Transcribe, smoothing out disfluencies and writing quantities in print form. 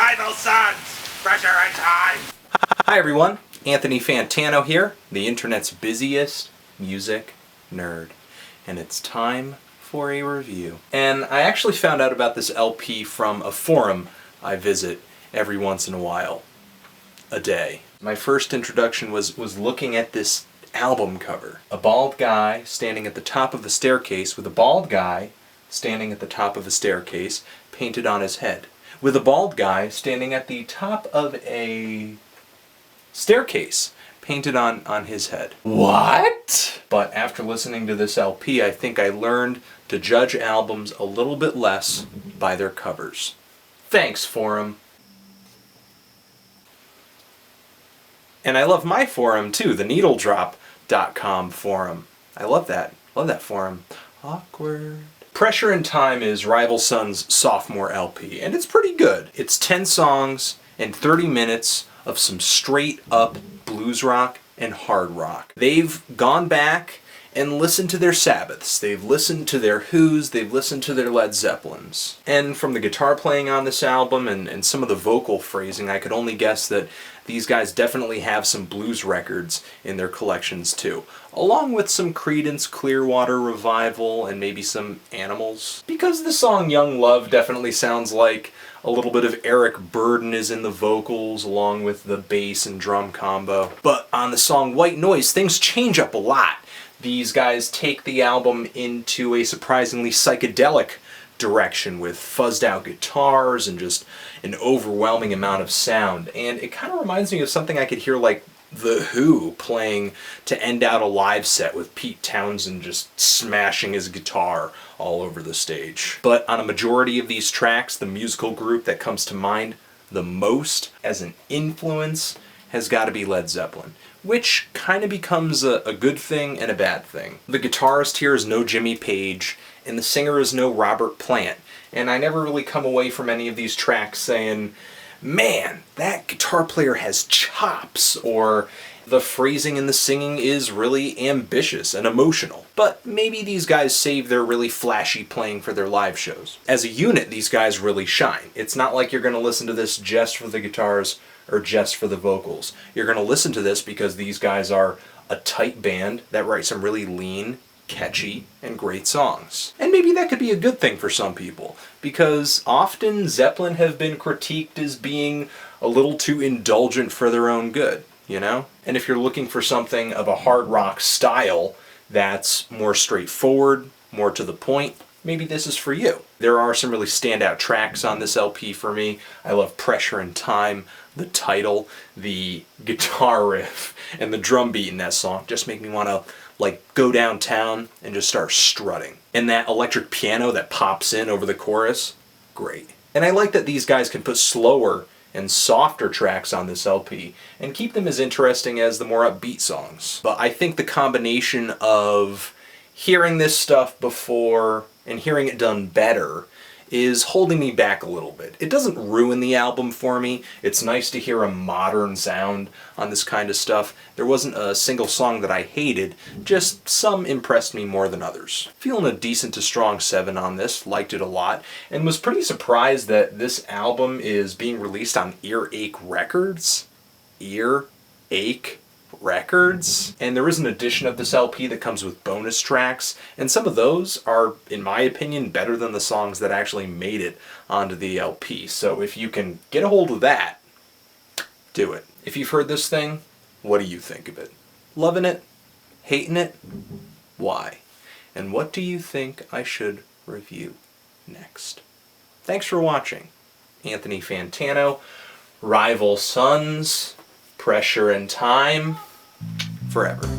Rival Sons! Pressure and Time! Hi everyone, Anthony Fantano here, the internet's busiest music nerd. And it's time for a review. And I actually found out about this LP from a forum I visit every once in a while. A day. My first introduction was looking at this album cover. A bald guy standing at the top of a staircase with a bald guy standing at the top of a staircase painted on his head. With a bald guy standing at the top of a staircase painted on his head. What? But after listening to this LP, I think I learned to judge albums a little bit less by their covers. Thanks, forum. And I love my forum too, the needledrop.com forum. I love that. Love that forum. Awkward. Pressure and Time is Rival Sons' sophomore LP, and it's pretty good. It's 10 songs and 30 minutes of some straight up blues rock and hard rock. They've gone back and listened to their Sabbaths. They've listened to their Whos. They've listened to their Led Zeppelins. And from the guitar playing on this album and some of the vocal phrasing, I could only guess that these guys definitely have some blues records in their collections too, along with some Creedence Clearwater Revival and maybe some Animals. Because the song Young Love definitely sounds like a little bit of Eric Burdon is in the vocals along with the bass and drum combo. But on the song White Noise, things change up a lot. These guys take the album into a surprisingly psychedelic direction with fuzzed out guitars and just an overwhelming amount of sound. And it kind of reminds me of something I could hear like The Who playing to end out a live set with Pete Townsend just smashing his guitar all over the stage. But on a majority of these tracks, the musical group that comes to mind the most as an influence has got to be Led Zeppelin, which kind of becomes a good thing and a bad thing. The guitarist here is no Jimmy Page, and the singer is no Robert Plant, and I never really come away from any of these tracks saying, man, that guitar player has chops, or the phrasing in the singing is really ambitious and emotional. But maybe these guys save their really flashy playing for their live shows. As a unit, these guys really shine. It's not like you're going to listen to this just for the guitars or just for the vocals. You're going to listen to this because these guys are a tight band that write some really lean, catchy, and great songs. And maybe that could be a good thing for some people, because often Zeppelin have been critiqued as being a little too indulgent for their own good, you know? And if you're looking for something of a hard rock style that's more straightforward, more to the point, maybe this is for you. There are some really standout tracks on this LP for me. I love Pressure and Time, the title, the guitar riff, and the drum beat in that song just make me want to like go downtown and just start strutting. And that electric piano that pops in over the chorus, great. And I like that these guys can put slower and softer tracks on this LP and keep them as interesting as the more upbeat songs. But I think the combination of hearing this stuff before and hearing it done better is holding me back a little bit. It doesn't ruin the album for me. It's nice to hear a modern sound on this kind of stuff. There wasn't a single song that I hated, just some impressed me more than others. Feeling a decent to strong 7 on this, liked it a lot, and was pretty surprised that this album is being released on EARACHE Records. EARACHE Records. And there is an edition of this LP that comes with bonus tracks, and some of those are, in my opinion, better than the songs that actually made it onto the LP. So if you can get a hold of that, do it. If you've heard this thing, what do you think of it? Loving it? Hating it? Why? And what do you think I should review next? Thanks for watching. Anthony Fantano, Rival Sons, Pressure and Time, forever.